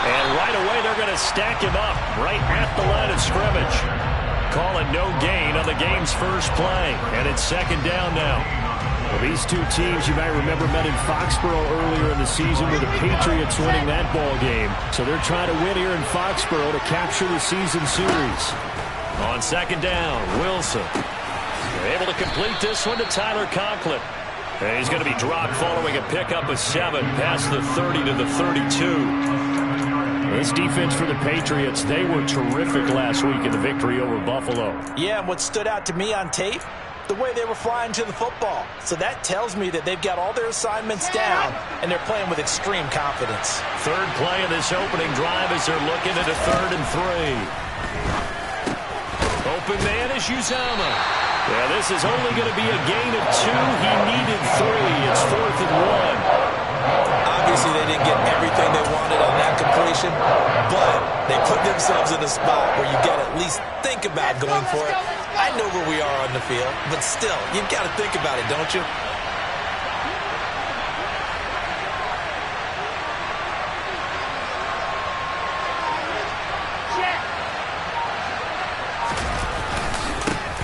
And right away, they're going to stack him up right at the line of scrimmage. Call it no gain on the game's first play. And it's second down now. Well, these two teams, you might remember, met in Foxborough earlier in the season with the Patriots winning that ball game. So they're trying to win here in Foxborough to capture the season series. On second down, Wilson. They're able to complete this one to Tyler Conklin. And he's going to be dropped following a pickup of 7 past the 30 to the 32. This defense for the Patriots, they were terrific last week in the victory over Buffalo. Yeah, and what stood out to me on tape, the way they were flying to the football. So that tells me that they've got all their assignments down, and they're playing with extreme confidence. Third play of this opening drive as they're looking at a 3rd and 3. Open man is Uzomah. Yeah, this is only going to be a gain of 2. He needed 3. It's 4th and 1. Obviously, they didn't get everything they wanted on that completion, but they put themselves in a spot where you got to at least think about going for it. I know where we are on the field, but still, you've got to think about it, don't you?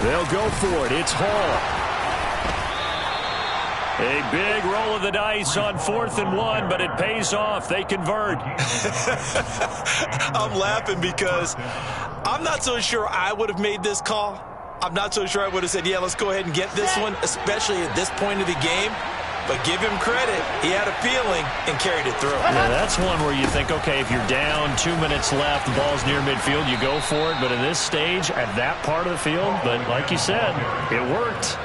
They'll go for it. It's Hall. A big roll of the dice on 4th and 1, but it pays off. They convert. I'm laughing because I'm not so sure I would have made this call. I'm not so sure I would have said, yeah, let's go ahead and get this one, especially at this point of the game. But give him credit. He had a feeling and carried it through. Yeah, that's one where you think, okay, if you're down, 2 minutes left, the ball's near midfield, you go for it. But in this stage, at that part of the field, but like you said, it worked.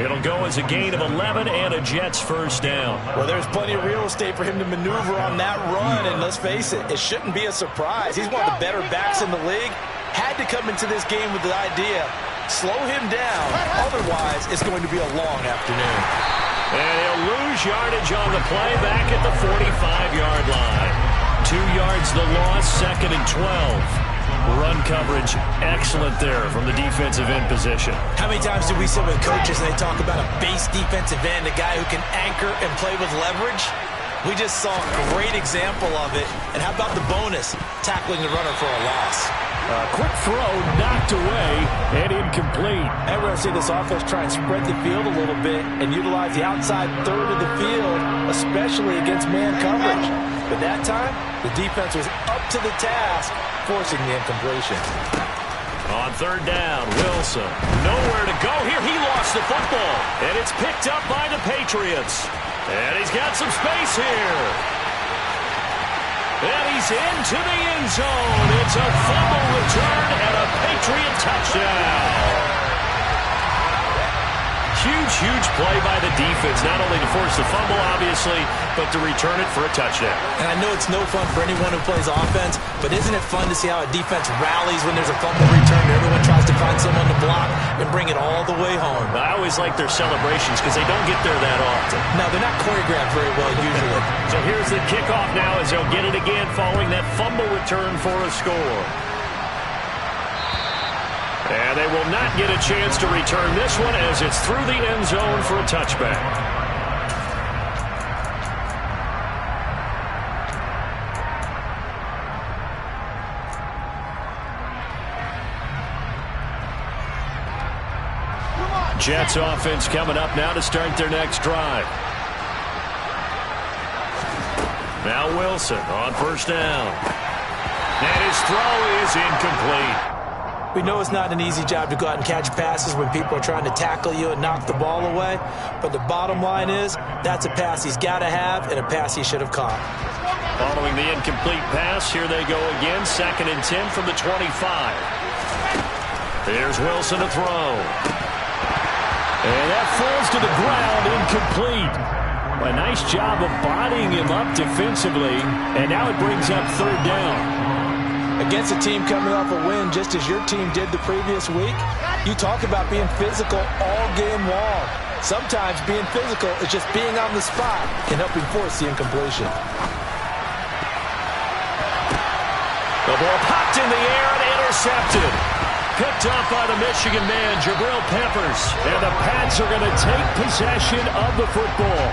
It'll go as a gain of 11 and a Jets first down. Well, there's plenty of real estate for him to maneuver on that run. And let's face it, it shouldn't be a surprise. He's one of the better backs in the league. Had to come into this game with the idea, slow him down. Otherwise, it's going to be a long afternoon. And he'll lose yardage on the play back at the 45-yard line. 2 yards the loss, 2nd and 12. Run coverage, excellent there from the defensive end position. How many times do we sit with coaches and they talk about a base defensive end, a guy who can anchor and play with leverage? We just saw a great example of it. And how about the bonus, tackling the runner for a loss? Quick throw, knocked away, and incomplete. And we're going to see this offense try and spread the field a little bit and utilize the outside 3rd of the field, especially against man coverage. But that time, the defense was up to the task, forcing the incompletion. On 3rd down, Wilson. Nowhere to go here. He lost the football. And it's picked up by the Patriots. And he's got some space here. And he's into the end zone. It's a fumble return and a Patriot touchdown. Huge play by the defense, not only to force the fumble, obviously, but to return it for a touchdown. And I know it's no fun for anyone who plays offense, but isn't it fun to see how a defense rallies when there's a fumble return? Everyone tries to find someone to block and bring it all the way home. I always like their celebrations because they don't get there that often. No, they're not choreographed very well usually. So here's the kickoff now as they'll get it again following that fumble return for a score. And they will not get a chance to return this one as it's through the end zone for a touchback. Jets offense coming up now to start their next drive. Now Wilson on 1st down. And his throw is incomplete. We know it's not an easy job to go out and catch passes when people are trying to tackle you and knock the ball away. But the bottom line is, that's a pass he's got to have and a pass he should have caught. Following the incomplete pass, here they go again. 2nd and 10 from the 25. There's Wilson to throw. And that falls to the ground, incomplete. A nice job of bodying him up defensively. And now it brings up 3rd down. Against a team coming off a win just as your team did the previous week, you talk about being physical all game long. Sometimes being physical is just being on the spot and helping force the incompletion. The ball popped in the air and intercepted. Picked up by the Michigan man, Jabril Peppers. And the Pats are going to take possession of the football.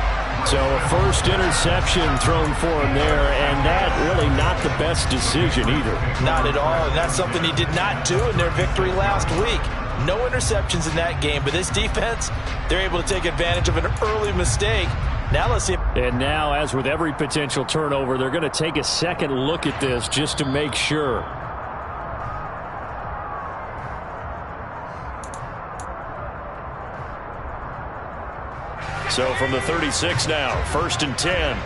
So a first interception thrown for him there, and that really not the best decision either. Not at all, and that's something he did not do in their victory last week. No interceptions in that game, but this defense, they're able to take advantage of an early mistake. Now let's see. And now, as with every potential turnover, they're going to take a second look at this just to make sure. So from the 36 now, 1st and 10.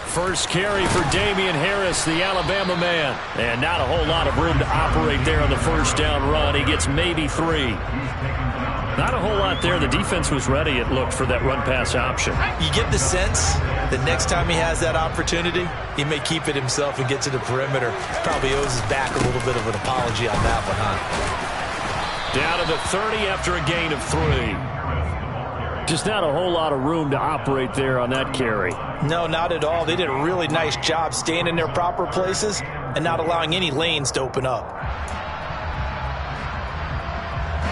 First carry for Damian Harris, the Alabama man. And not a whole lot of room to operate there on the first down run. He gets maybe 3. Not a whole lot there. The defense was ready, it looked, for that run-pass option. You get the sense that next time he has that opportunity, he may keep it himself and get to the perimeter. Probably owes his back a little bit of an apology on that one, huh? Down to the 30 after a gain of 3. Just not a whole lot of room to operate there on that carry. No, not at all. They did a really nice job staying in their proper places and not allowing any lanes to open up.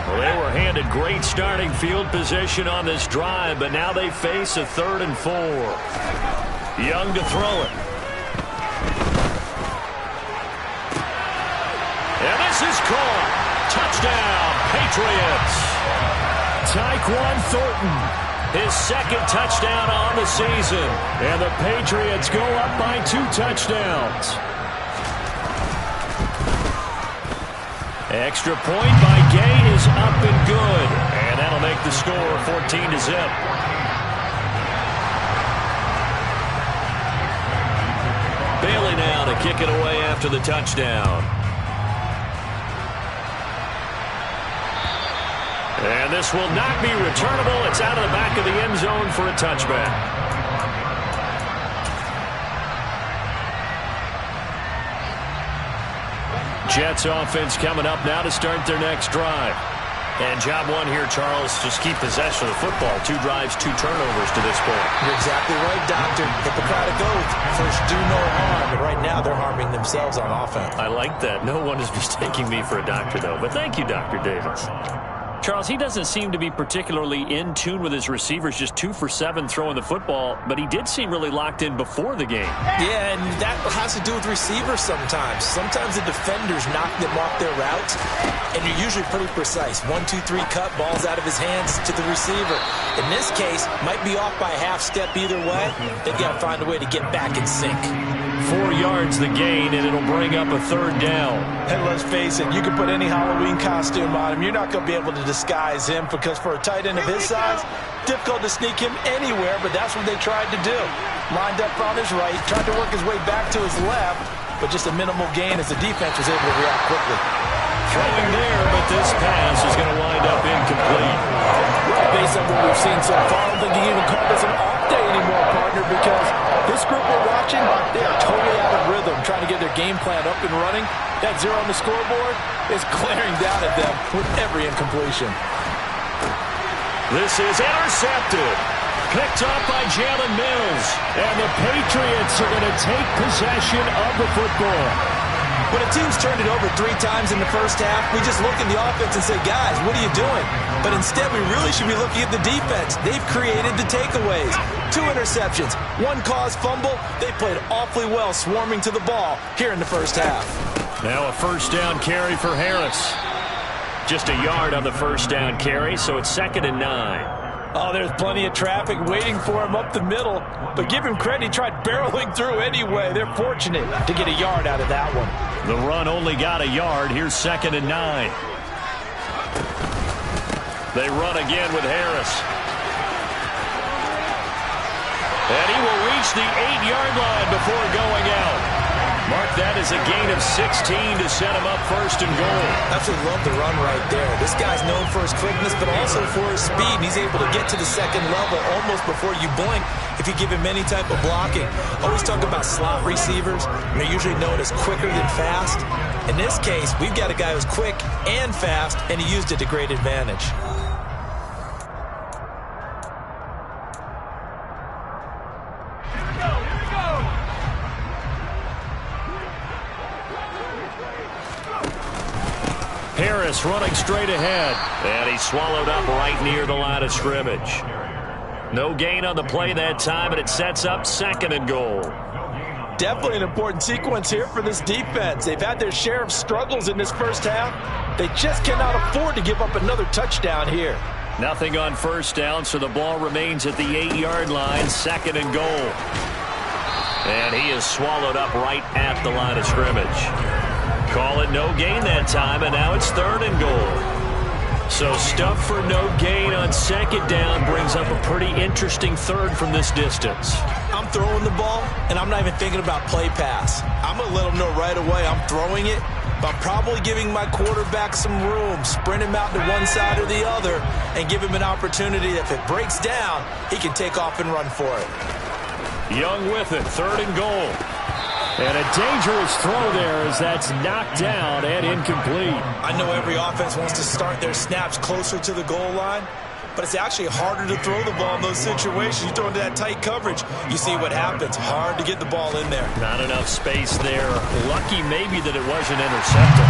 Well, they were handed great starting field position on this drive, but now they face a 3rd and 4. Young to throw it. And this is caught. Touchdown, Patriots. Tyquan Thornton, his 2nd touchdown on the season. And the Patriots go up by 2 touchdowns. Extra point by Gay is up and good. And that'll make the score 14-0. Bailey now to kick it away after the touchdown. And this will not be returnable. It's out of the back of the end zone for a touchback. Jets offense coming up now to start their next drive. And job one here, Charles, just keep possession of the football. 2 drives, 2 turnovers to this point. You're exactly right, Doctor. Hippocratic oath. First, do no harm. And right now, they're harming themselves on offense. I like that. No one is mistaking me for a doctor, though. But thank you, Dr. Davis. Charles, he doesn't seem to be particularly in tune with his receivers, just 2 for 7 throwing the football, but he did seem really locked in before the game. Yeah, and that has to do with receivers sometimes. Sometimes the defenders knock them off their routes, and you're usually pretty precise. 1, 2, 3 cut, balls out of his hands to the receiver. In this case, might be off by a half step either way. They've got to find a way to get back in sync. 4 yards the gain, and it'll bring up a 3rd down. And let's face it, you can put any Halloween costume on him. You're not going to be able to disguise him, because for a tight end of his size, difficult to sneak him anywhere, but that's what they tried to do. Lined up on his right, tried to work his way back to his left, but just a minimal gain as the defense was able to react quickly. Throwing there, but this pass is going to wind up incomplete. Well, based on what we've seen so far, I don't think you can even call this an off day anymore, partner, because this group we're watching, they are totally out of rhythm, trying to get their game plan up and running. That 0 on the scoreboard is glaring down at them with every incompletion. This is intercepted. Picked up by Jalen Mills. And the Patriots are going to take possession of the football. When a team's turned it over 3 times in the first half, we just look at the offense and say, guys, what are you doing? But instead, we really should be looking at the defense. They've created the takeaways. 2 interceptions, 1 caused fumble. They played awfully well swarming to the ball here in the first half. Now a first down carry for Harris. Just a yard on the first down carry, so it's 2nd and 9. Oh, there's plenty of traffic waiting for him up the middle. But give him credit, he tried barreling through anyway. They're fortunate to get a yard out of that one. The run only got a yard. Here's 2nd and 9. They run again with Harris. And he will reach the 8-yard line before going out. Mark that as a gain of 16 to set him up 1st and goal. Absolutely love the run right there. This guy's known for his quickness, but also for his speed. He's able to get to the 2nd level almost before you blink if you give him any type of blocking. Always talk about slot receivers. They're usually known as quicker than fast. In this case, we've got a guy who's quick and fast, and he used it to great advantage. Harris running straight ahead. And he's swallowed up right near the line of scrimmage. No gain on the play that time, and it sets up 2nd and goal. Definitely an important sequence here for this defense. They've had their share of struggles in this first half. They just cannot afford to give up another touchdown here. Nothing on first down, so the ball remains at the 8-yard line, 2nd and goal. And he is swallowed up right at the line of scrimmage. Call it no gain that time, and now it's 3rd and goal. So stuff for no gain on 2nd down brings up a pretty interesting 3rd from this distance. I'm throwing the ball, and I'm not even thinking about play pass. I'm going to let them know right away I'm throwing it, but I'm probably giving my quarterback some room, sprint him out to one side or the other, and give him an opportunity that if it breaks down, he can take off and run for it. Young with it, 3rd and goal. And a dangerous throw there as that's knocked down and incomplete. I know every offense wants to start their snaps closer to the goal line, but it's actually harder to throw the ball in those situations. You throw into that tight coverage, you see what happens. Hard to get the ball in there. Not enough space there. Lucky maybe that it wasn't intercepted.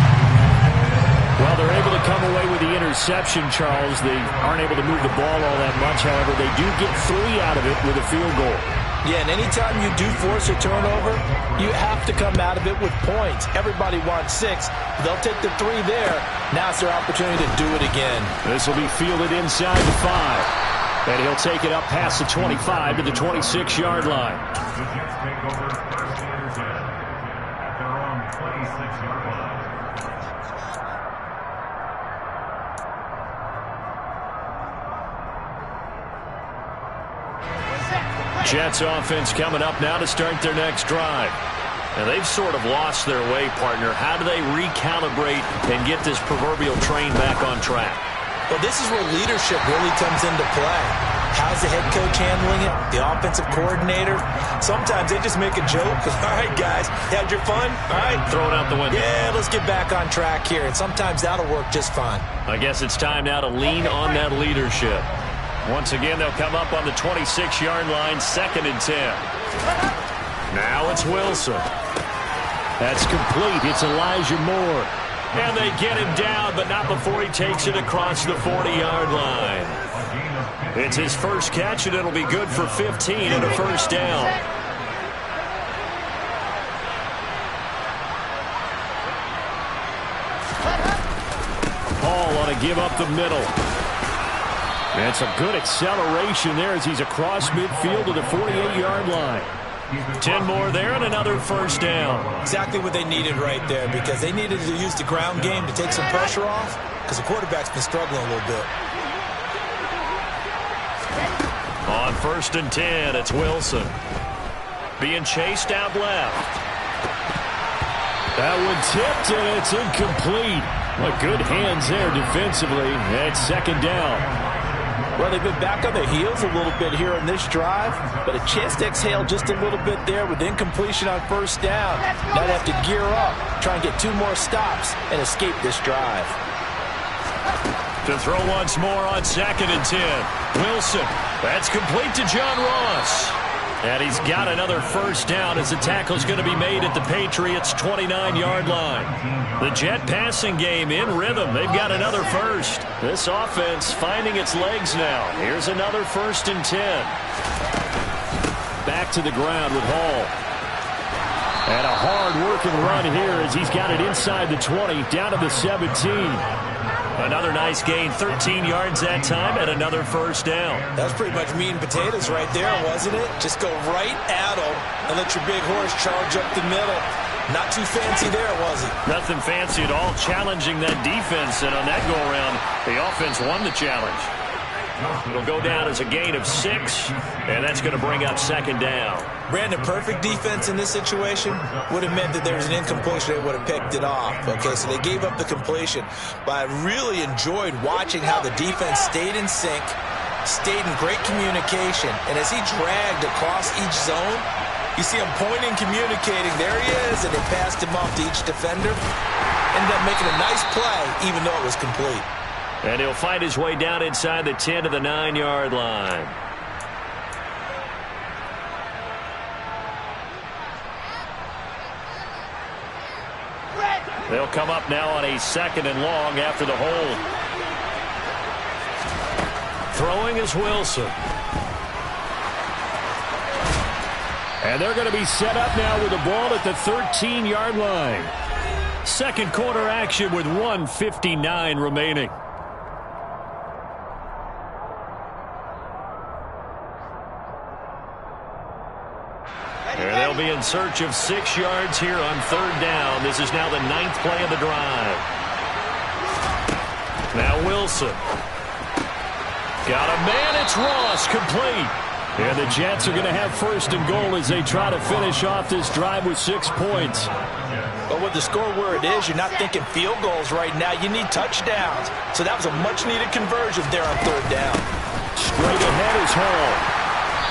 Well, they're able to come away with the interception, Charles. They aren't able to move the ball all that much. However, they do get 3 out of it with a field goal. Yeah, and anytime you do force a turnover, you have to come out of it with points. Everybody wants 6. They'll take the 3 there. Now it's their opportunity to do it again. This will be fielded inside the 5. And he'll take it up past the 25 to the 26-yard line. Jets offense coming up now to start their next drive. And they've sort of lost their way, partner. How do they recalibrate and get this proverbial train back on track? Well, this is where leadership really comes into play. How's the head coach handling it? The offensive coordinator? Sometimes they just make a joke. All right, guys, had your fun? All right. Throw it out the window. Yeah, let's get back on track here. And sometimes that'll work just fine. I guess it's time now to lean on that leadership. Once again, they'll come up on the 26-yard line, 2nd and 10. Now it's Wilson. That's complete. It's Elijah Moore. And they get him down, but not before he takes it across the 40-yard line. It's his first catch, and it'll be good for 15 and a first down. Hall on a give up the middle. And it's a good acceleration there as he's across midfield to the 48-yard line. 10 more there and another first down. Exactly what they needed right there, because they needed to use the ground game to take some pressure off, because the quarterback's been struggling a little bit. On 1st and 10, it's Wilson. Being chased out left. That one tipped, and it's incomplete. Well, good hands there defensively. It's 2nd down. Well, they've been back on their heels a little bit here on this drive, but a chance to exhale just a little bit there with incompletion on first down. Now they have to gear up, try and get 2 more stops, and escape this drive. To throw once more on 2nd and 10. Wilson, that's complete to John Ross. And he's got another first down as the tackle's going to be made at the Patriots' 29-yard line. The Jet passing game in rhythm. They've got another first. This offense finding its legs now. Here's another 1st and 10. Back to the ground with Hall. And a hard-working run here as he's got it inside the 20, down to the 17. Another nice gain, 13 yards that time, and another first down. That was pretty much meat and potatoes right there, wasn't it? Just go right at them and let your big horse charge up the middle. Not too fancy there, was it? Nothing fancy at all, challenging that defense, and on that go-around, the offense won the challenge. It'll go down as a gain of 6, and that's going to bring up 2nd down. Brandon, perfect defense in this situation would have meant that there was an incompletion. They would have picked it off. Okay, so they gave up the completion. But I really enjoyed watching how the defense stayed in sync, stayed in great communication. And as he dragged across each zone, you see him pointing, communicating. There he is, and they passed him off to each defender. Ended up making a nice play, even though it was complete. And he'll fight his way down inside the 10 to the 9-yard line. They'll come up now on a 2nd and long after the hold. Throwing is Wilson. And they're going to be set up now with the ball at the 13-yard line. Second quarter action with 1:59 remaining. And they'll be in search of 6 yards here on 3rd down. This is now the 9th play of the drive. Now Wilson. Got a man. It's Ross, complete. And the Jets are going to have 1st and goal as they try to finish off this drive with 6 points. But with the score where it is, you're not thinking field goals right now. You need touchdowns. So that was a much-needed conversion there on 3rd down. Straight ahead is Hall.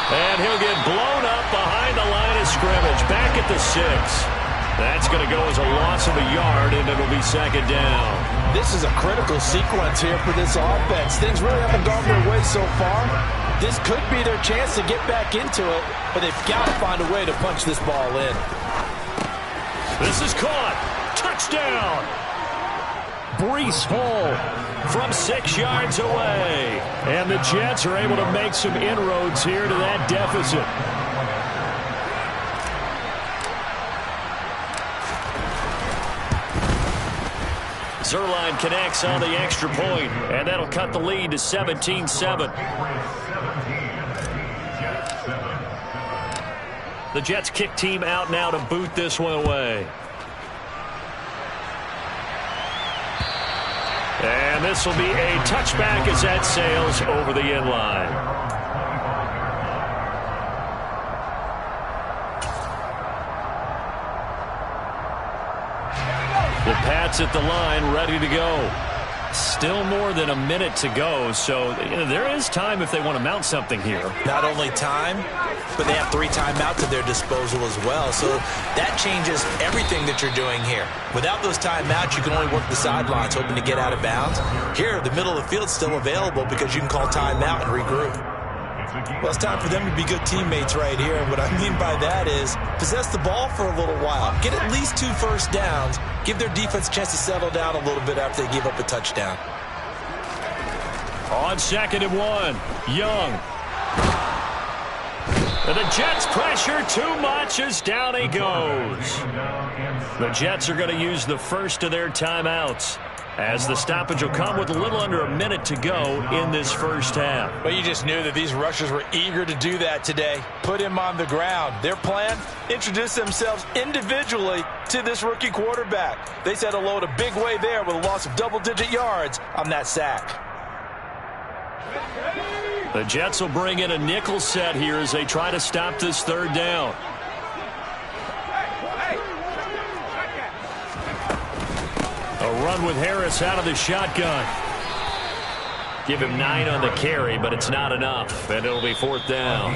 And he'll get blown up behind the line of scrimmage. Back at the 6. That's going to go as a loss of a yard, and it'll be 2nd down. This is a critical sequence here for this offense. Things really haven't gone their way so far. This could be their chance to get back into it, but they've got to find a way to punch this ball in. This is caught. Touchdown. Breece Hall from 6 yards away. And the Jets are able to make some inroads here to that deficit. Zuerlein connects on the extra point, and that'll cut the lead to 17-7. The Jets kick team out now to boot this one away. And this will be a touchback as that sails over the end line. The Pats at the line, ready to go. Still more than a minute to go, so there is time if they want to mount something here. Not only time, but they have 3 timeouts at their disposal as well, so that changes everything that you're doing here. Without those timeouts, you can only work the sidelines, hoping to get out of bounds. Here, the middle of the field is still available because you can call timeout and regroup. Well, it's time for them to be good teammates right here, and what I mean by that is possess the ball for a little while. Get at least 2 first downs. Give their defense a chance to settle down a little bit after they give up a touchdown. On 2nd and 1, Young. And the Jets pressure too much as down he goes. The Jets are going to use the first of their timeouts, as the stoppage will come with a little under a minute to go in this first half. Well, you just knew that these rushers were eager to do that today. Put him on the ground. Their plan, introduce themselves individually to this rookie quarterback. They said hello in a big way there with a loss of double-digit yards on that sack. The Jets will bring in a nickel set here as they try to stop this 3rd down. A run with Harris out of the shotgun. Give him 9 on the carry, but it's not enough, and it'll be 4th down.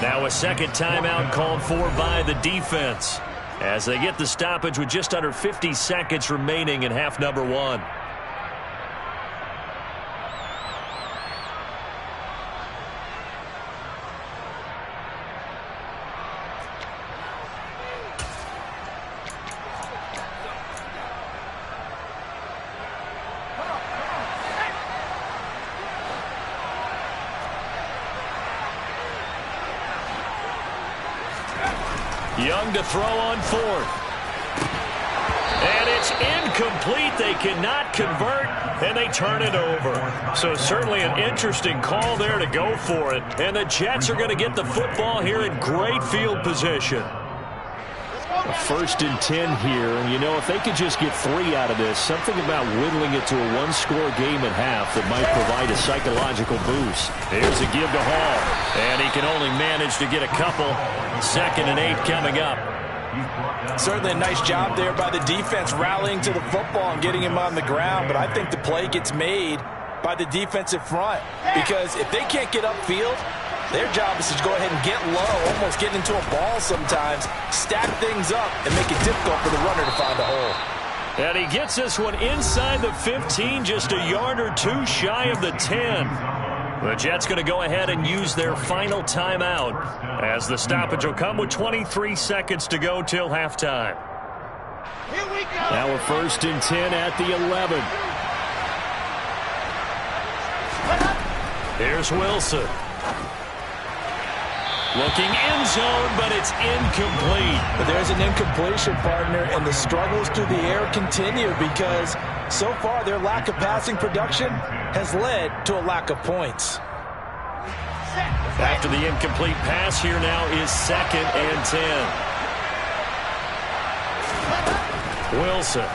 Now a second timeout called for by the defense as they get the stoppage with just under 50 seconds remaining in half number 1. Young to throw on 4th. And it's incomplete. They cannot convert, and they turn it over. So certainly an interesting call there to go for it. And the Jets are going to get the football here in great field position. A 1st and 10 here, and you know, if they could just get 3 out of this, something about whittling it to a 1-score game at half that might provide a psychological boost. Here's a give to Hall, and he can only manage to get a couple. 2nd and 8 coming up. Certainly a nice job there by the defense rallying to the football and getting him on the ground, but I think the play gets made by the defensive front because if they can't get upfield, their job is to go ahead and get low, almost get into a ball sometimes, stack things up, and make it difficult for the runner to find a hole. And he gets this one inside the 15, just a yard or 2 shy of the 10. The Jets going to go ahead and use their final timeout as the stoppage will come with 23 seconds to go till halftime. Here we Now a 1st and 10 at the 11. Here's Wilson. Looking end zone, but it's incomplete. But there's an incompletion, partner, and the struggles through the air continue because so far their lack of passing production has led to a lack of points. After the incomplete pass, here now is 2nd and 10. Wilson.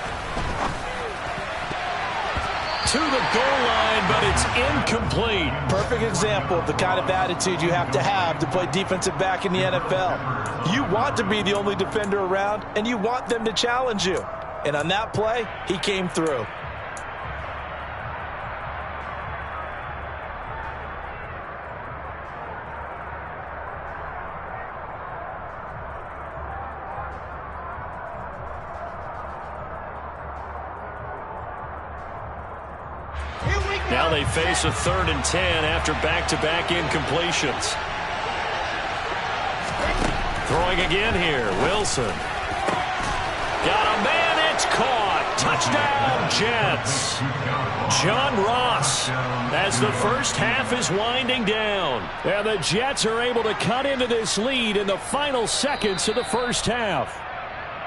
To the goal line, but it's incomplete. Perfect example of the kind of attitude you have to play defensive back in the NFL. You want to be the only defender around, and you want them to challenge you. And on that play, he came through. Now they face a 3rd and 10 after back-to-back incompletions. Throwing again here, Wilson. Got a man, it's caught. Touchdown, Jets. John Ross as the first half is winding down. And the Jets are able to cut into this lead in the final seconds of the first half.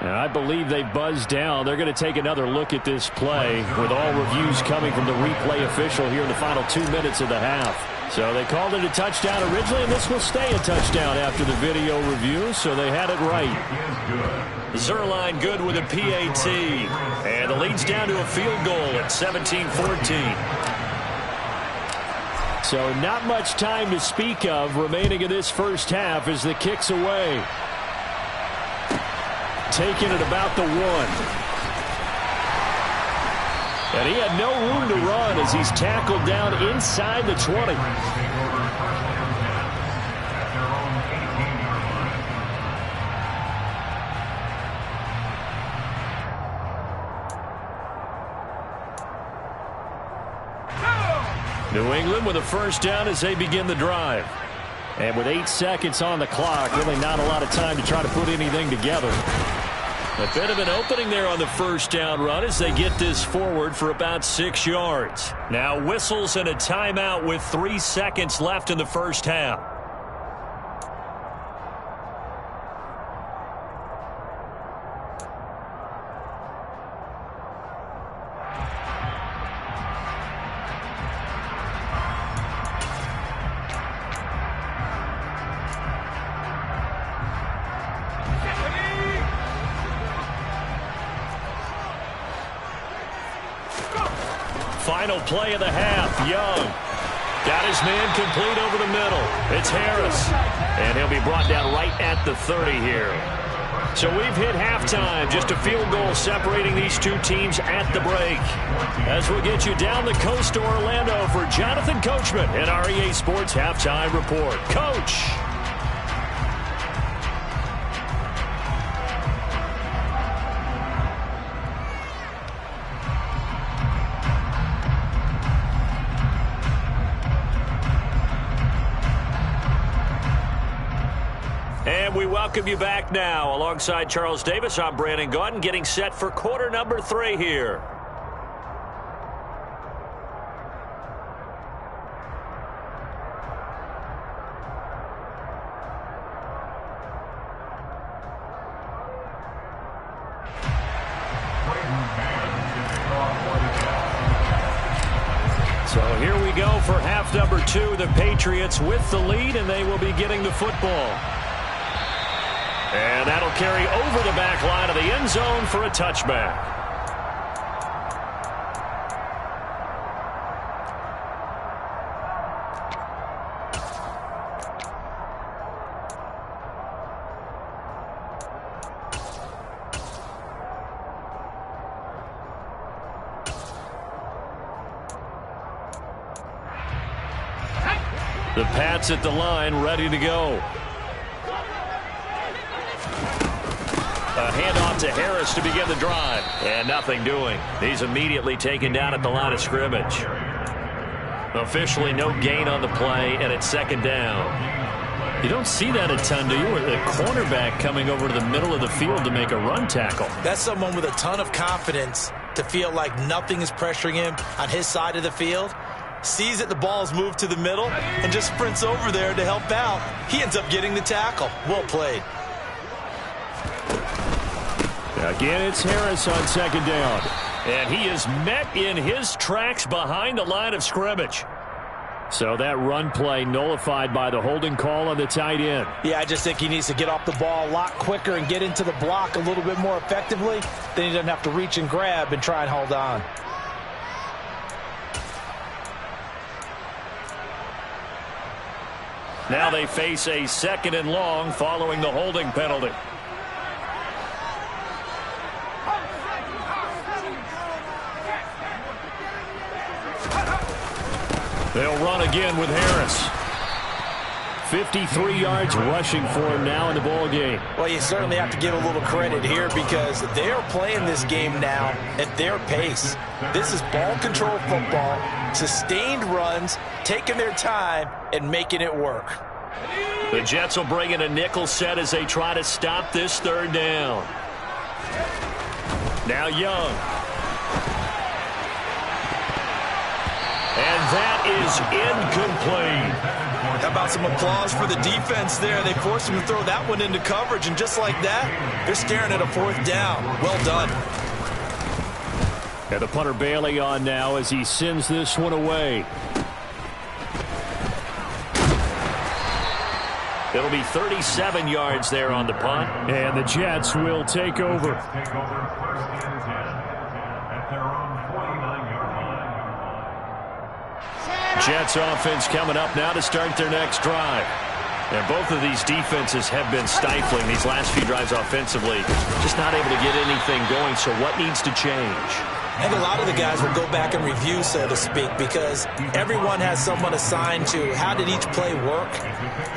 And I believe they buzzed down. They're going to take another look at this play with all reviews coming from the replay official here in the final 2 minutes of the half. So they called it a touchdown originally, and this will stay a touchdown after the video review, so they had it right. Zuerlein good with a PAT. And the lead's down to a field goal at 17-14. So not much time to speak of remaining in this first half as the kick's away. Taking it about the 1. And he had no room to run as he's tackled down inside the 20. New England with a 1st down as they begin the drive. And with 8 seconds on the clock, really not a lot of time to try to put anything together. A bit of an opening there on the 1st down run as they get this forward for about 6 yards. Now whistles and a timeout with 3 seconds left in the first half. Final play of the half. Young got his man complete over the middle. It's Harris. And he'll be brought down right at the 30 here. So we've hit halftime. Just a field goal separating these two teams at the break. As we'll get you down the coast to Orlando for Jonathan Coachman in our EA Sports Halftime Report. Coach. And we welcome you back now. Alongside Charles Davis, I'm Brandon Gaudin, getting set for quarter number 3 here. So here we go for half number 2. The Patriots with the lead, and they will be getting the football. And that'll carry over the back line of the end zone for a touchback. The Pats at the line, ready to go. A handoff to Harris to begin the drive. And nothing doing. He's immediately taken down at the line of scrimmage. Officially no gain on the play, and it's second down. You don't see that a ton, do you? A cornerback coming over to the middle of the field to make a run tackle. That's someone with a ton of confidence to feel like nothing is pressuring him on his side of the field. Sees that the ball is moved to the middle and just sprints over there to help out. He ends up getting the tackle. Well played. Again, it's Harris on second down. And he is met in his tracks behind the line of scrimmage. So that run play nullified by the holding call on the tight end. Yeah, I just think he needs to get off the ball a lot quicker and get into the block a little bit more effectively. Then he doesn't have to reach and grab and try and hold on. Now they face a 2nd and long following the holding penalty. They'll run again with Harris. 53 yards rushing for him now in the ball game. Well, you certainly have to give a little credit here because they are playing this game now at their pace. This is ball control football, sustained runs, taking their time and making it work. The Jets will bring in a nickel set as they try to stop this 3rd down. Now Young. And that is incomplete. How about some applause for the defense there? They forced him to throw that one into coverage, and just like that, they're staring at a 4th down. Well done. And the punter Bailey on now as he sends this one away. It'll be 37 yards there on the punt, and the Jets will take over. Jets offense coming up now to start their next drive. And both of these defenses have been stifling these last few drives offensively. Just not able to get anything going, so what needs to change? I think a lot of the guys will go back and review, so to speak, because everyone has someone assigned to how did each play work.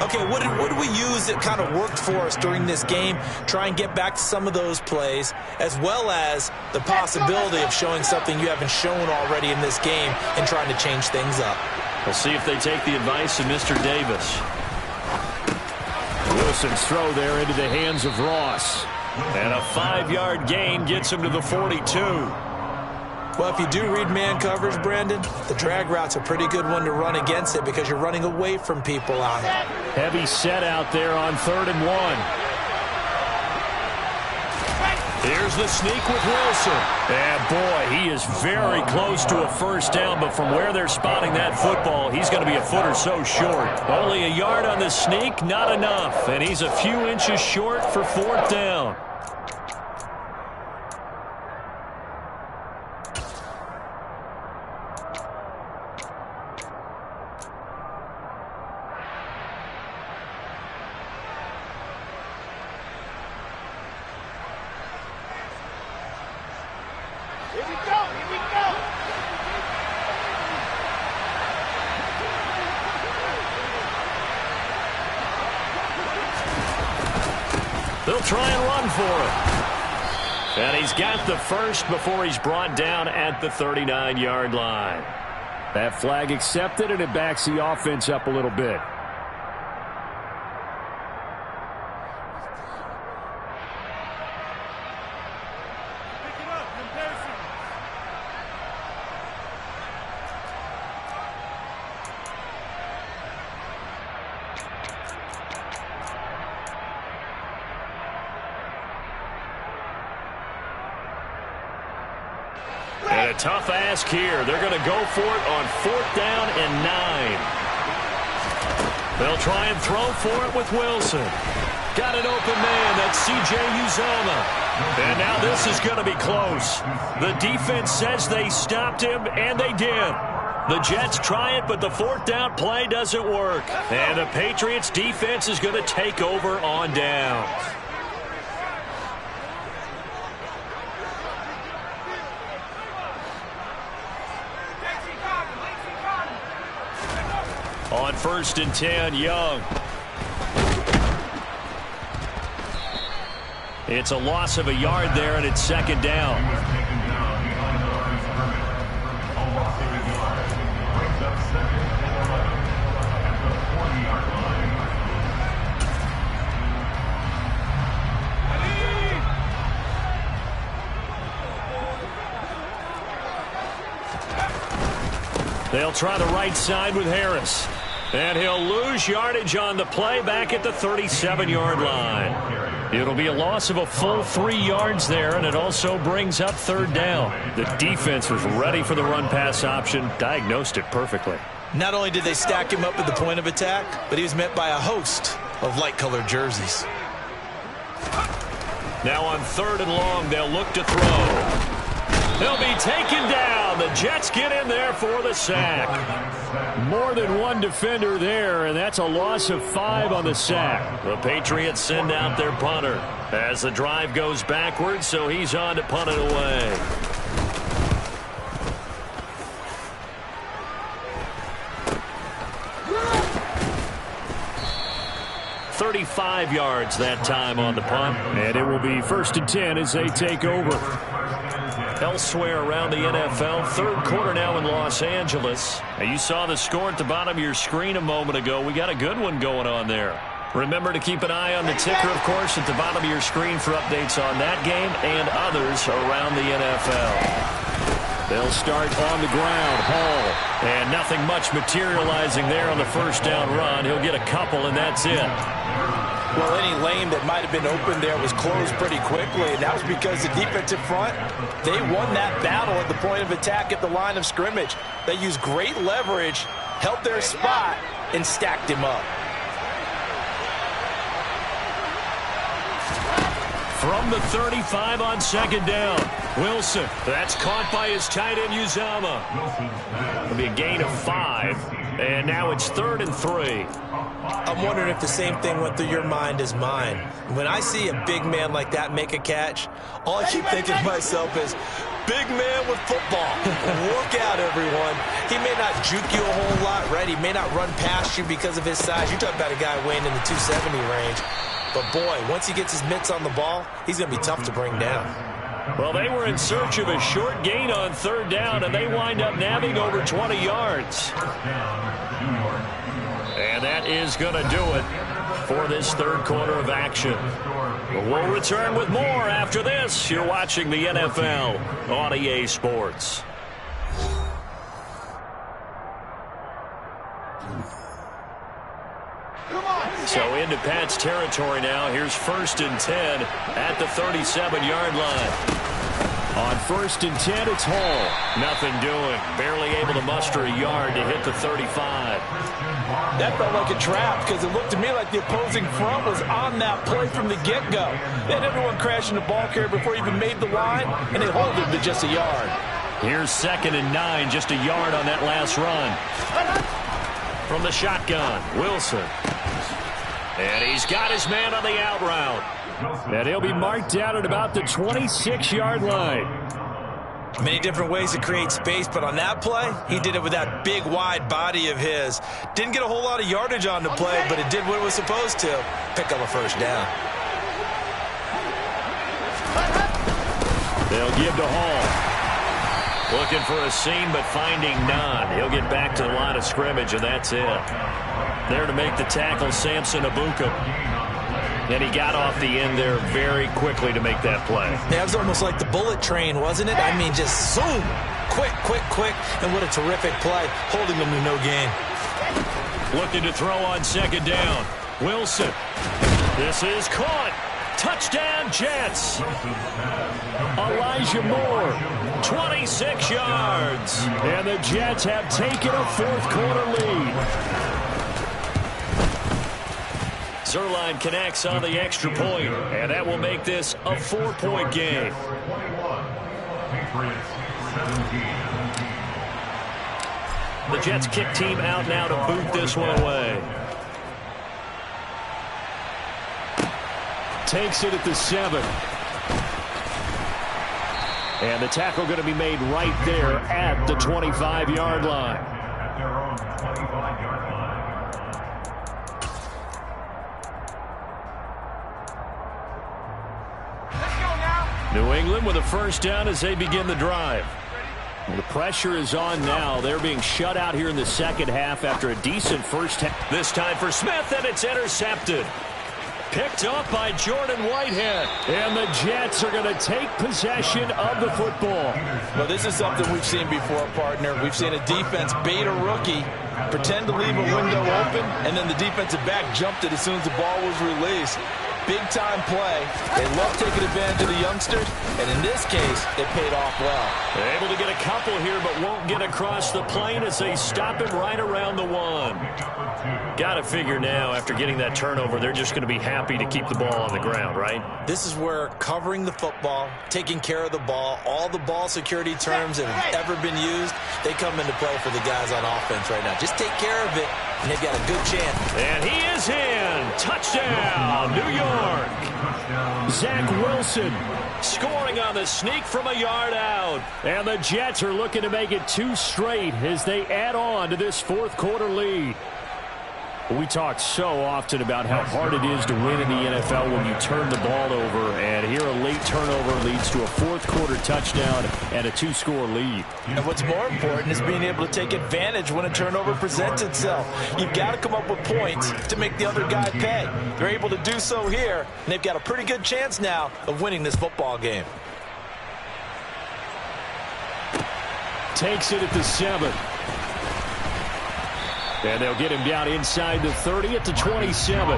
Okay, what did we use that kind of worked for us during this game? Try and get back to some of those plays, as well as the possibility of showing something you haven't shown already in this game and trying to change things up. We'll see if they take the advice of Mr. Davis. Wilson's throw there into the hands of Ross. And a 5-yard gain gets him to the 42. Well, if you do read man coverage, Brandon, the drag route's a pretty good one to run against it because you're running away from people on it. Heavy set out there on 3rd and 1. Here's the sneak with Wilson. And boy, he is very close to a 1st down, but from where they're spotting that football, he's going to be a foot or so short. Only a yard on the sneak, not enough. And he's a few inches short for 4th down. They'll try and run for it. And he's got the first before he's brought down at the 39-yard line. That flag accepted, and it backs the offense up a little bit. And a tough ask here. They're going to go for it on 4th down and 9. They'll try and throw for it with Wilson. Got an open man. That's C.J. Uzomah. And now this is going to be close. The defense says they stopped him, and they did. The Jets try it, but the 4th down play doesn't work. And the Patriots defense is going to take over on downs. On 1st and 10, Young. It's a loss of a yard there, and it's 2nd down. They'll try the right side with Harris. And he'll lose yardage on the play back at the 37-yard line. It'll be a loss of a full 3 yards there, and it also brings up third down. The defense was ready for the run-pass option, diagnosed it perfectly. Not only did they stack him up at the point of attack, but he was met by a host of light-colored jerseys. Now on 3rd and long, they'll look to throw. He'll be taken down. The Jets get in there for the sack. More than one defender there, and that's a loss of 5 on the sack. The Patriots send out their punter as the drive goes backwards, so he's on to punt it away. "35 yards that time on the punt, and it will be 1st and 10 as they take over. Elsewhere around the NFL, 3rd quarter now in Los Angeles. Now you saw the score at the bottom of your screen a moment ago. We got a good one going on there. Remember to keep an eye on the ticker, of course, at the bottom of your screen for updates on that game and others around the NFL. They'll start on the ground. Hall. And nothing much materializing there on the first down run. He'll get a couple, and that's it. Well, any lane that might have been open there was closed pretty quickly, and that was because the defensive front, they won that battle at the point of attack at the line of scrimmage. They used great leverage, held their spot, and stacked him up. From the 35 on 2nd down. Wilson. That's caught by his tight end, Uzomah. It'll be a gain of 5. And now it's 3rd and 3. I'm wondering if the same thing went through your mind as mine. When I see a big man like that make a catch, all I keep thinking to myself is, big man with football. Look out, everyone. He may not juke you a whole lot, right? He may not run past you because of his size. You're talking about a guy weighing in the 270 range. But, boy, once he gets his mitts on the ball, he's going to be tough to bring down. Well, they were in search of a short gain on 3rd down, and they wind up nabbing over 20 yards. And that is going to do it for this 3rd quarter of action. We'll return with more after this. You're watching the NFL on EA Sports. So into Pat's territory now. Here's 1st and 10 at the 37-yard line. On 1st and 10, it's Hall. Nothing doing. Barely able to muster a yard to hit the 35. That felt like a trap because it looked to me like the opposing front was on that play from the get-go. They had everyone crashing the ball carrier before he even made the line, and they hold him to just a yard. Here's 2nd and 9, just a yard on that last run. From the shotgun, Wilson. And he's got his man on the out route. And he'll be marked down at about the 26-yard line. Many different ways to create space, but on that play, he did it with that big, wide body of his. Didn't get a whole lot of yardage on the play, but it did what it was supposed to. Pick up a 1st down. They'll give to Hall. Looking for a seam, but finding none. He'll get back to the line of scrimmage, and that's it. There to make the tackle, Samson Ebukam. And he got off the end there very quickly to make that play. That was almost like the bullet train, wasn't it? I mean, just zoom. Quick, quick, quick. And what a terrific play, holding him to no gain. Looking to throw on 2nd down. Wilson. This is caught. Touchdown, Jets. Elijah Moore, 26 yards. And the Jets have taken a 4th quarter lead. Zuerlein connects on the extra point, and that will make this a 4-point game. The Jets kick team out now to boot this one away. Takes it at the 7. And the tackle going to be made right there at the 25-yard line. New England with a 1st down as they begin the drive. The pressure is on now. They're being shut out here in the 2nd half after a decent first half. This time for Smith, and it's intercepted. Picked up by Jordan Whitehead. And the Jets are going to take possession of the football. Well, this is something we've seen before, partner. We've seen a defense bait a rookie, pretend to leave a window open, and then the defensive back jumped it as soon as the ball was released. Big-time play. They love taking advantage of the youngsters, and in this case, it paid off well. They're able to get a couple here, but won't get across the plane as they stop him right around the 1. Got to figure now, after getting that turnover, they're just going to be happy to keep the ball on the ground, right? This is where covering the football, taking care of the ball, all the ball security terms that have ever been used, they come into play for the guys on offense right now. Just take care of it, and they've got a good chance. And he is in. Touchdown, New York. Zach Wilson scoring on the sneak from a yard out. And the Jets are looking to make it 2 straight as they add on to this fourth quarter lead. We talk so often about how hard it is to win in the NFL when you turn the ball over, and here a late turnover leads to a fourth quarter touchdown and a 2-score lead. And what's more important is being able to take advantage when a turnover presents itself. You've got to come up with points to make the other guy pay. They're able to do so here, and they've got a pretty good chance now of winning this football game. Takes it at the 7. And they'll get him down inside the 30 at the 27.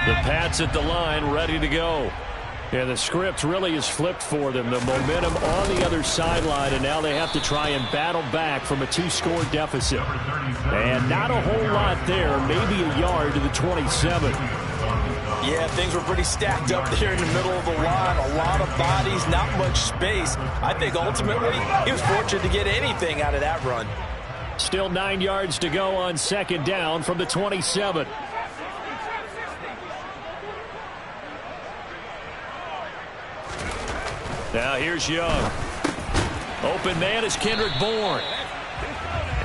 The Pats at the line, ready to go. And the script really is flipped for them. The momentum on the other sideline, and now they have to try and battle back from a 2-score deficit. And not a whole lot there, maybe a yard to the 27. Yeah, things were pretty stacked up there in the middle of the line. A lot of bodies, not much space. I think ultimately he was fortunate to get anything out of that run. Still 9 yards to go on second down from the 27. Now here's Young. Open man is Kendrick Bourne.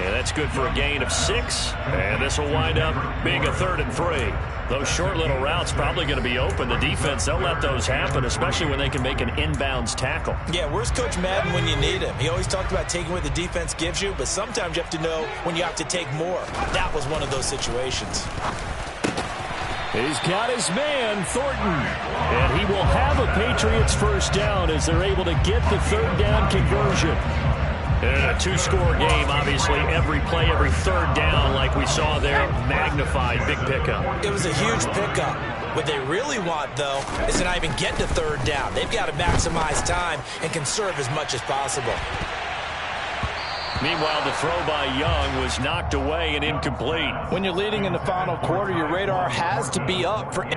And that's good for a gain of 6. And this will wind up being a 3rd and 3. Those short little routes probably going to be open. The defense, they'll let those happen, especially when they can make an inbounds tackle. Yeah, where's Coach Madden when you need him? He always talked about taking what the defense gives you, but sometimes you have to know when you have to take more. That was one of those situations. He's got his man, Thornton. And he will have a Patriots first down as they're able to get the 3rd down conversion. And a 2-score game, obviously, every play, every 3rd down, like we saw there, magnified, big pickup. It was a huge pickup. What they really want, though, is to not even get to 3rd down. They've got to maximize time and conserve as much as possible. Meanwhile, the throw by Young was knocked away and incomplete. When you're leading in the final quarter, your radar has to be up for...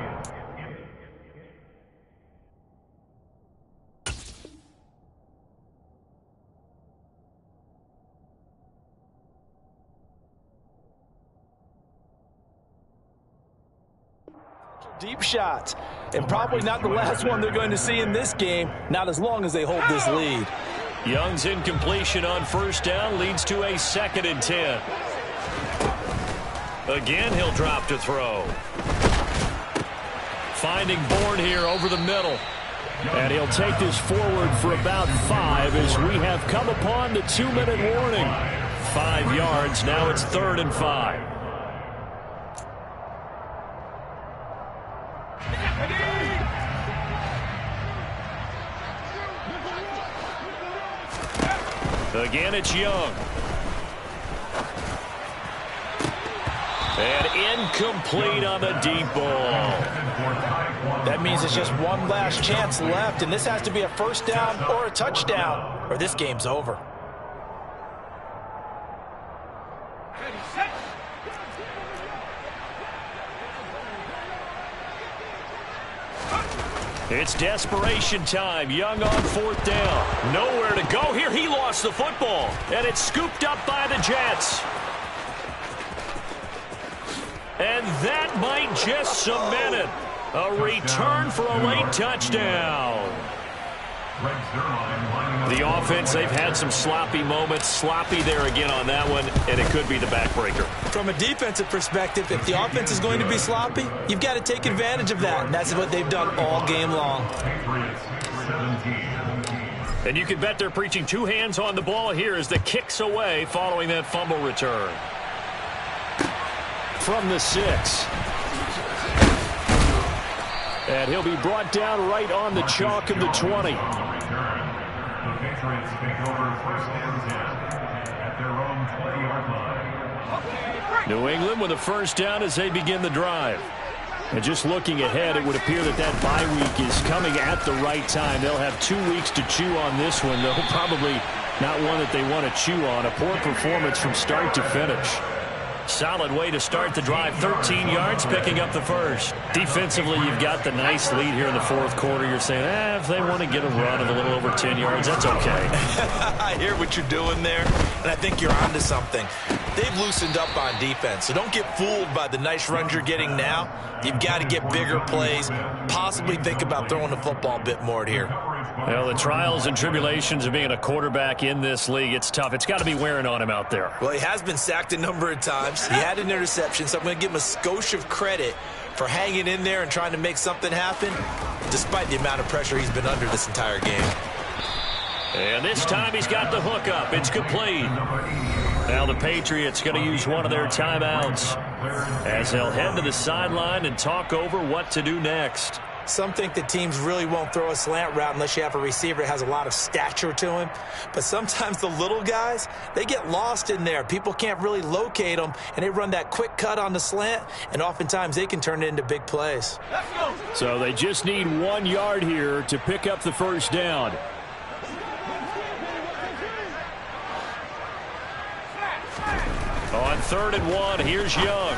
deep shots, and probably not the last one they're going to see in this game, not as long as they hold this lead. Young's incompletion on first down leads to a 2nd and 10. Again, he'll drop to throw. Finding Bourne here over the middle. And he'll take this forward for about 5 as we have come upon the 2-minute warning. 5 yards, now it's 3rd and 5. Again, it's Young. And incomplete on the deep ball. That means it's just one last chance left, and this has to be a first down or a touchdown, or this game's over. It's desperation time. Young on 4th down. Nowhere to go here. He lost the football. And it's scooped up by the Jets. And that might just cement it. A return for a late touchdown. The offense, they've had some sloppy moments. Sloppy there again on that one, and it could be the backbreaker. From a defensive perspective, if the offense is going to be sloppy, you've got to take advantage of that, and that's what they've done all game long. And you can bet they're preaching two hands on the ball here as the kick's away following that fumble return. From the 6. And he'll be brought down right on the chalk of the 20. New England with a first down as they begin the drive. And just looking ahead, it would appear that that bye week is coming at the right time. They'll have 2 weeks to chew on this one, though probably not one that they want to chew on. A poor performance from start to finish. Solid way to start the drive. 13 yards, picking up the first. Defensively, you've got the nice lead here in the fourth quarter. You're saying, if they want to get a run of a little over 10 yards, that's okay. I hear what you're doing there, and I think you're onto something. They've loosened up on defense, so don't get fooled by the nice runs you're getting now. You've got to get bigger plays, possibly think about throwing the football a bit more here. Well, the trials and tribulations of being a quarterback in this league, it's tough. It's got to be wearing on him out there. Well, he has been sacked a number of times. He had an interception, so I'm going to give him a skosh of credit for hanging in there and trying to make something happen, despite the amount of pressure he's been under this entire game. And this time he's got the hook up. It's complete. Now the Patriots going to use one of their timeouts as they'll head to the sideline and talk over what to do next. Some think that teams really won't throw a slant route unless you have a receiver that has a lot of stature to him. But sometimes the little guys, they get lost in there. People can't really locate them, and they run that quick cut on the slant, and oftentimes they can turn it into big plays. So they just need 1 yard here to pick up the first down. On 3rd and 1, here's Young.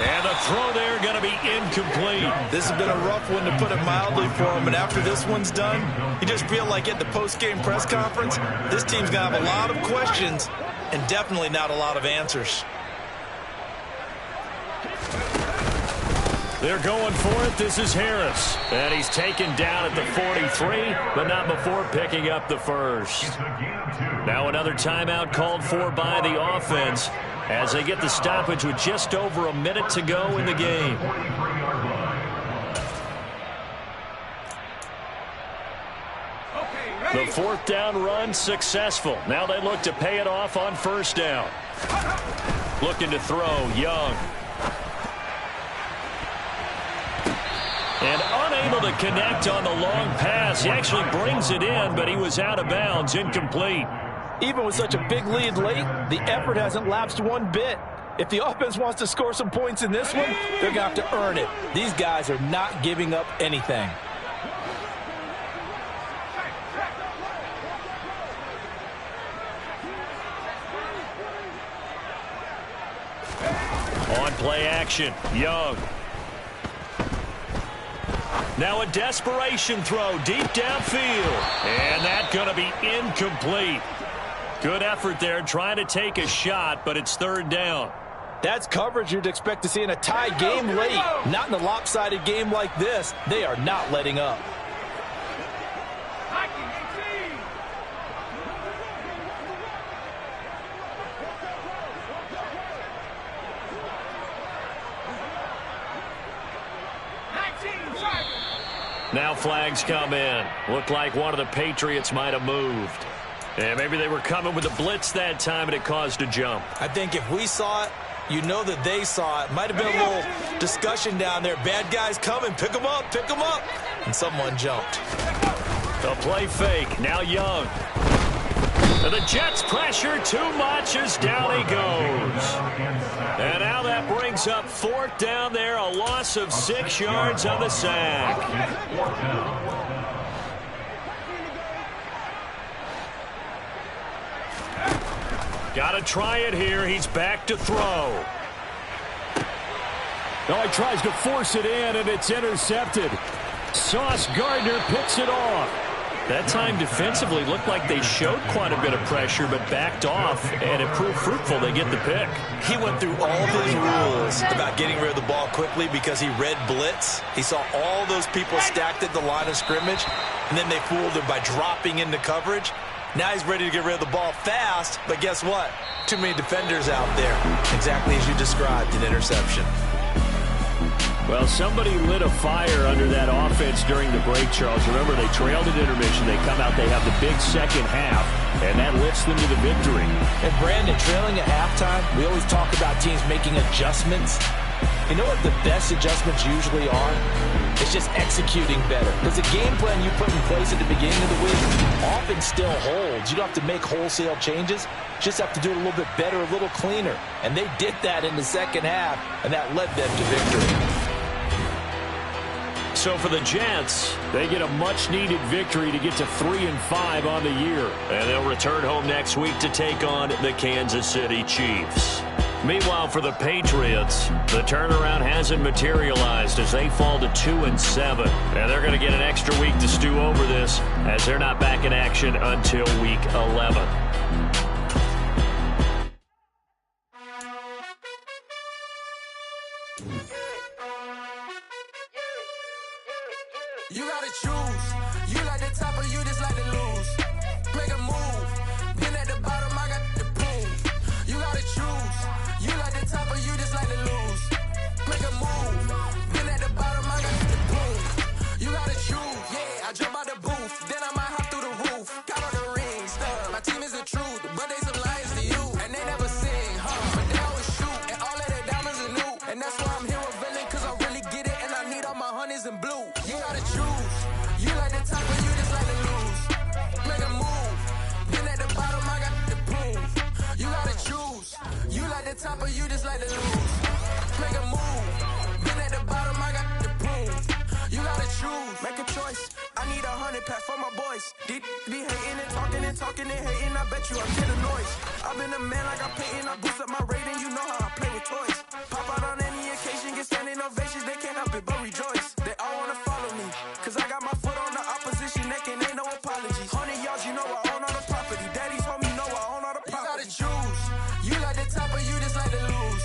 And the throw there going to be incomplete. This has been a rough one, to put it mildly, for him. And after this one's done, you just feel like at the post-game press conference, this team's going to have a lot of questions and definitely not a lot of answers. They're going for it. This is Harris. And he's taken down at the 43, but not before picking up the first. Now another timeout called for by the offense as they get the stoppage with just over a minute to go in the game. The 4th down run successful. Now they look to pay it off on 1st down. Looking to throw, Young. And unable to connect on the long pass. He actually brings it in, but he was out of bounds, incomplete. Even with such a big lead late, the effort hasn't lapsed one bit. If the offense wants to score some points in this one, they're going to have to earn it. These guys are not giving up anything. On play action, Young. Now a desperation throw deep downfield. And that's going to be incomplete. Good effort there trying to take a shot, but it's 3rd down. That's coverage you'd expect to see in a tie game late. Not in a lopsided game like this. They are not letting up. Now flags come in. Looked like one of the Patriots might have moved. And maybe they were coming with a blitz that time and it caused a jump. I think if we saw it, you know that they saw it. Might have been a little discussion down there. Bad guys coming. Pick them up. Pick them up. And someone jumped. The play fake. Now Young. And the Jets pressure too much as down he goes. And now that brings up 4th down there. A loss of 6 yards on the sack. Got to try it here. He's back to throw. Now he tries to force it in, and it's intercepted. Sauce Gardner picks it off. That time defensively looked like they showed quite a bit of pressure, but backed off, and it proved fruitful. They get the pick. He went through all of his rules about getting rid of the ball quickly because he read blitz. He saw all those people stacked at the line of scrimmage, and then they fooled him by dropping into coverage. Now he's ready to get rid of the ball fast, but guess what? Too many defenders out there. Exactly as you described, an interception. Well, somebody lit a fire under that offense during the break, Charles. Remember, they trailed at intermission. They come out, they have the big second half, and that lifts them to the victory. And, Brandon, trailing at halftime, we always talk about teams making adjustments. You know what the best adjustments usually are? It's just executing better. Because the game plan you put in place at the beginning of the week often still holds. You don't have to make wholesale changes. Just have to do it a little bit better, a little cleaner. And they did that in the second half, and that led them to victory. So for the Jets, they get a much-needed victory to get to 3-5 on the year. And they'll return home next week to take on the Kansas City Chiefs. Meanwhile, for the Patriots, the turnaround hasn't materialized as they fall to 2-7. And they're going to get an extra week to stew over this as they're not back in action until week 11. You gotta choose. You like the top or you just like to lose. Make a move. Been at the bottom, I got the proof. You gotta choose. You like the top or you just like to lose. Make a move. Been at the bottom, I got the proof. You gotta choose. Yeah, I jump out the booth. Then I might hop through the roof. Got all the rings. My team is the truth, but they some liars to you. And they never sing, but they always shoot. And all of their diamonds are new. And that's why I'm here with villain, cause I really get it. And I need all my honeys in blue. You gotta choose. You like the top or you just like to lose. Make a move. Been at the bottom, I got the proof. You gotta choose. You like the top or you just like to lose. Make a move. Been at the bottom, I got the proof. You gotta choose. Make a choice. I need 100 pack for my boys. Be hating and talking and hating. I bet you I hear the noise. I've been a man like I'm painting. I boost up my rating. You know how I play with toys. Pop out on any occasion, get standing ovations. They can't help it but rejoice. They all wanna follow me, cause I got my foot on the opposition neck and ain't no apologies. 100 yards, you know I own all the property. Daddy's home, you know I own all the property. You gotta choose. You like the top or you just like to lose.